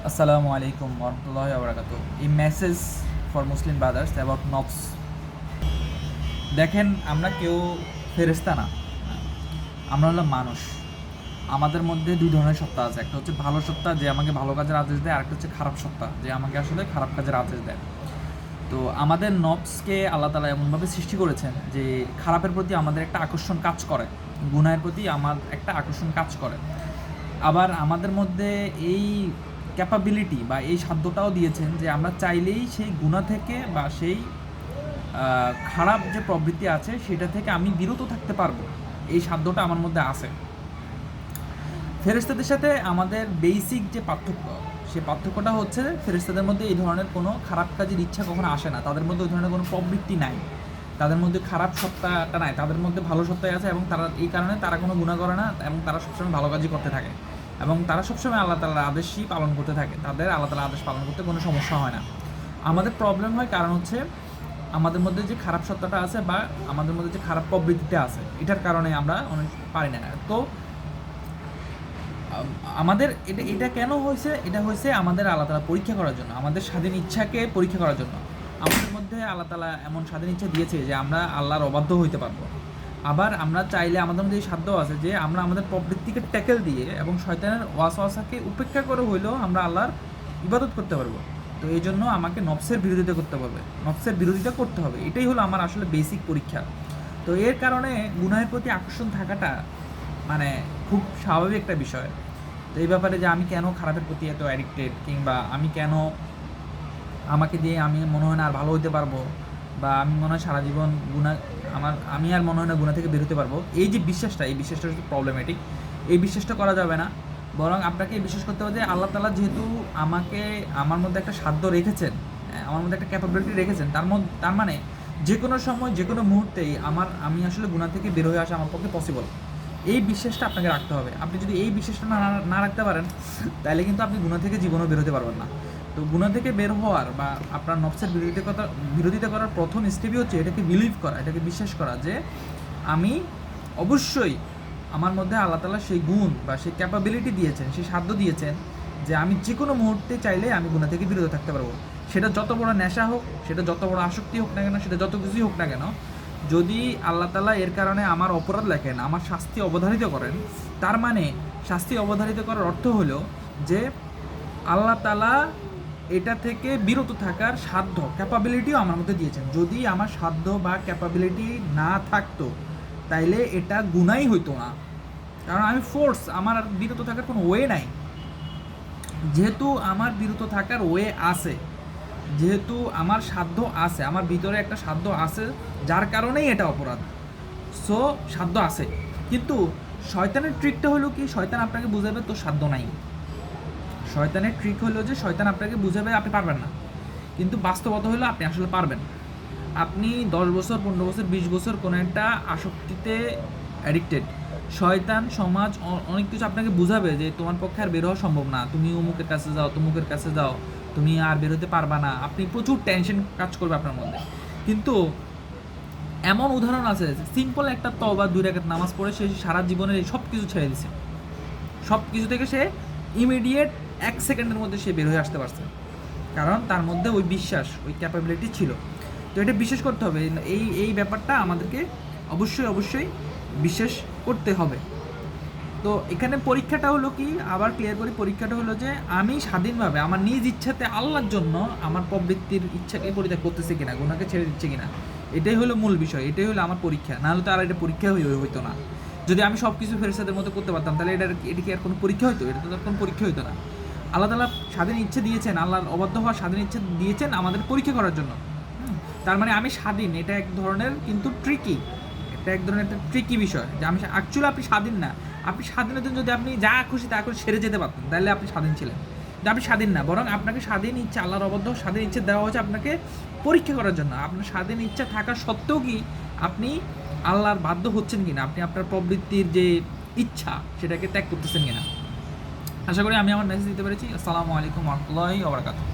Assalamu alaikum warahmatullahi wabarakatuh. A message for Muslim brothers about nafs. দেখেন, আমরা কেউ ফেরেশতা না, আমরা হলাম মানুষ। আমাদের মধ্যে দুই ধরনের সত্তা আছে। একটা হচ্ছে ভালো সত্তা, যে আমাকে ভালো কাজের আদেশ দেয়, আরেকটা হচ্ছে খারাপ সত্তা, যে আমাকে আসলে খারাপ কাজের আদেশ দেয়। তো আমাদের নফসকে আল্লাহ তাআলা এমনভাবে সৃষ্টি করেছেন যে খারাপের প্রতি আমাদের একটা আকর্ষণ কাজ করে, গুনাহের প্রতি আমার একটা আকর্ষণ কাজ করে। আবার আমাদের মধ্যে এই ক্যাপাবিলিটি বা এই সাধ্যটাও দিয়েছেন যে আমরা চাইলেই সেই গুনাহ থেকে বা সেই খারাপ যে প্রবৃত্তি আছে সেটা থেকে আমি বিরত থাকতে পারবো। এই সাধ্যটা আমার মধ্যে আছে। ফেরেশতাদের সাথে আমাদের বেসিক যে পার্থক্য, সেই পার্থক্যটা হচ্ছে ফেরেশতাদের মধ্যে এই ধরনের কোনো খারাপ কাজের ইচ্ছা কখনো আসে না। তাদের মধ্যে ওই ধরনের কোনো প্রবৃত্তি নাই, তাদের মধ্যে খারাপ সত্তাটা নাই, তাদের মধ্যে ভালো সত্তাই আছে। এবং তারা এই কারণে তারা কোনো গুনাহ করে না, এবং তারা সবসময় ভালো কাজই করতে থাকে, এবং তারা সবসময় আল্লাহ তাআলার আদেশই পালন করতে থাকে। তাদের আল্লাহ তাআলার আদেশ পালন করতে কোনো সমস্যা হয় না। আমাদের প্রবলেম হয় কারণ হচ্ছে আমাদের মধ্যে যে খারাপ সত্তাটা আছে বা আমাদের মধ্যে যে খারাপ প্রবৃত্তিটা আছে, এটার কারণে আমরা অনেক পারি না। তো আমাদের এটা কেন হয়েছে? এটা হয়েছে আমাদের আল্লাহ তাআলা পরীক্ষা করার জন্য, আমাদের স্বাধীন ইচ্ছাকে পরীক্ষা করার জন্য। আমাদের মধ্যে আল্লাহ তাআলা এমন স্বাধীন ইচ্ছা দিয়েছে যে আমরা আল্লাহর অবাধ্য হইতে পারবো। আবার আমরা চাইলে আমাদের মধ্যে এই সাধ্য আছে যে আমরা আমাদের প্রবৃত্তিকে ট্যাকেল দিয়ে এবং শয়তানের ওয়াসওয়াসাকে উপেক্ষা করে হইলেও আমরা আল্লাহর ইবাদত করতে পারবো। তো এই জন্য আমাকে নফসের বিরোধিতা করতে হবে, নফসের বিরোধিতা করতে হবে। এটাই হলো আমার আসলে বেসিক পরীক্ষা। তো এর কারণে গুনাহের প্রতি আকর্ষণ থাকাটা মানে খুব স্বাভাবিক একটা বিষয়। তো এই ব্যাপারে যে আমি কেন খারাপের প্রতি এত অ্যাডিক্টেড, কিংবা আমি কেন আমাকে দিয়ে আমি মনে হয় না আর ভালো হতে পারবো, বা আমি মনে হয় সারা জীবন আমি আর মনে হয় না গুনাহ থেকে বের হতে পারবো, এই যে বিশ্বাসটা, এই বিশ্বাসটা হচ্ছে প্রবলেমেটিক। এই বিশ্বাসটা করা যাবে না। বরং আপনাকে বিশ্বাস করতে হবে যে আল্লাহ তাআলা যেহেতু আমার মধ্যে একটা সাধ্য রেখেছেন, আমার মধ্যে একটা ক্যাপাবিলিটি রেখেছেন, তার মানে যে কোনো সময় যে কোনো মুহূর্তেই আমি আসলে গুনাহ থেকে বের হয়ে আসা আমার পক্ষে পসিবল। এই বিশ্বাসটা আপনাকে রাখতে হবে। আপনি যদি এই বিশ্বাসটা না রাখতে পারেন, তাহলে কিন্তু আপনি গুনাহ থেকে জীবনেও বের হতে পারবেন না। তো গুনাহ থেকে বের হওয়ার বা আপনার নফসের বিরোধিতা করার প্রথম স্টেপই হচ্ছে এটাকে বিলিভ করা, এটাকে বিশ্বাস করা যে আমি অবশ্যই, আমার মধ্যে আল্লাহ তাআলা সেই গুণ বা সেই ক্যাপাবিলিটি দিয়েছেন, সেই সাধ্য দিয়েছেন যে আমি যে কোনো মুহূর্তে চাইলে আমি গুনাহ থেকে বিরত থাকতে পারবো। সেটা যত বড় নেশা হোক, সেটা যত বড় আসক্তি হোক না কেন, সেটা যত কিছুই হোক না কেন, যদি আল্লাহ তাআলা এর কারণে আমার অপরাধ লেখেন, আমার শাস্তি অবধারিত করেন, তার মানে শাস্তি অবধারিত করার অর্থ হলো যে আল্লাহ তাআলা এটা থেকে বিরত থাকার সাধ্য, ক্যাপাবিলিটিও আমার মধ্যে দিয়েছেন। যদি আমার সাধ্য বা ক্যাপাবিলিটি না থাকতো, তাইলে এটা গুনাই হইতো না। কারণ আমি আমার আর বিরত থাকার কোনো ওয়ে নাই। যেহেতু আমার বিরত থাকার ওয়ে আছে, যেহেতু আমার সাধ্য আছে, আমার ভিতরে একটা সাধ্য আছে, যার কারণেই এটা অপরাধ। সো সাধ্য আছে। কিন্তু শয়তানের ট্রিকটা হলো কি, শয়তান আপনাকে বুঝাবে তোর সাধ্য নাই। শয়তানের ট্রিক হলো যে শয়তান আপনাকে বুঝাবে আপনি পারবেন না, কিন্তু বাস্তবতা হলো আপনি আসলে পারবেন। আপনি 10 বছর, 15 বছর, 20 বছর কোনো একটা আসক্তিতে অ্যাডিক্টেড, শয়তান সমাজ অনেক কিছু আপনাকে বুঝাবে যে তোমার পক্ষে আর বের হওয়া সম্ভব না, তুমি অমুকের কাছে যাও, তমুকের কাছে যাও, তুমি আর বেরোতে পারবা না। আপনি প্রচুর টেনশন কাজ করবে আপনার মধ্যে। কিন্তু এমন উদাহরণ আছে, সিম্পল একটা তওবা 2 রাকাত নামাজ পড়ে সে সারা জীবনের সব কিছু ছেড়ে দিছে, সব কিছু থেকে সে ইমিডিয়েট 1 সেকেন্ডের মধ্যে সে বের হয়ে আসতে পারছে। কারণ তার মধ্যে ওই বিশ্বাস, ওই ক্যাপাবিলিটি ছিল। তো এটা বিশ্বাস করতে হবে, এই ব্যাপারটা আমাদেরকে অবশ্যই বিশ্বাস করতে হবে। তো এখানে পরীক্ষাটা হলো কি, আবার ক্লিয়ার করি, পরীক্ষাটা হলো যে আমি স্বাধীনভাবে আমার নিজ ইচ্ছাতে আল্লাহর জন্য আমার প্রবৃত্তির ইচ্ছাকে পরিত্যাগ করতেছে কিনা, গুনাহকে ছেড়ে দিচ্ছে কিনা। এটাই হলো মূল বিষয়, এটাই হলো আমার পরীক্ষা। নাহলে তো আর এটা পরীক্ষা হইতো না। যদি আমি সব কিছু ফেরেশতাদের মতো করতে পারতাম, তাহলে এটা কি আর কোনো পরীক্ষা হইতো? এটা তো কোনো পরীক্ষা হইতো না। আল্লাহ তাআলা স্বাধীন ইচ্ছে দিয়েছেন, আল্লাহর অবাধ্য হওয়ার স্বাধীন ইচ্ছে দিয়েছেন আমাদের পরীক্ষা করার জন্য। তার মানে আমি স্বাধীন, এটা এক ধরনের কিন্তু ট্রিকি, এটা এক ধরনের একটা ট্রিকি বিষয় যে আমি অ্যাকচুয়ালি আপনি স্বাধীন না। আপনি স্বাধীনের জন্য যদি আপনি যা খুশি তা করে সেরে যেতে পারতেন, তাহলে আপনি স্বাধীন ছিলেন। কিন্তু আপনি স্বাধীন না, বরং আপনাকে স্বাধীন ইচ্ছা, আল্লাহর অবাধ্য স্বাধীন ইচ্ছে দেওয়া হয়েছে আপনাকে পরীক্ষা করার জন্য। আপনার স্বাধীন ইচ্ছা থাকা সত্ত্বেও কি আপনি আল্লাহর বাধ্য হচ্ছেন কিনা, আপনি আপনার প্রবৃত্তির যে ইচ্ছা সেটাকে ত্যাগ করতেছেন কিনা। আশা করি আমি আমার মেসেজ দিতে পেরেছি। আসসালামু আলাইকুম ওয়া রাহমাতুল্লাহি ওয়া বারাকাতুহু।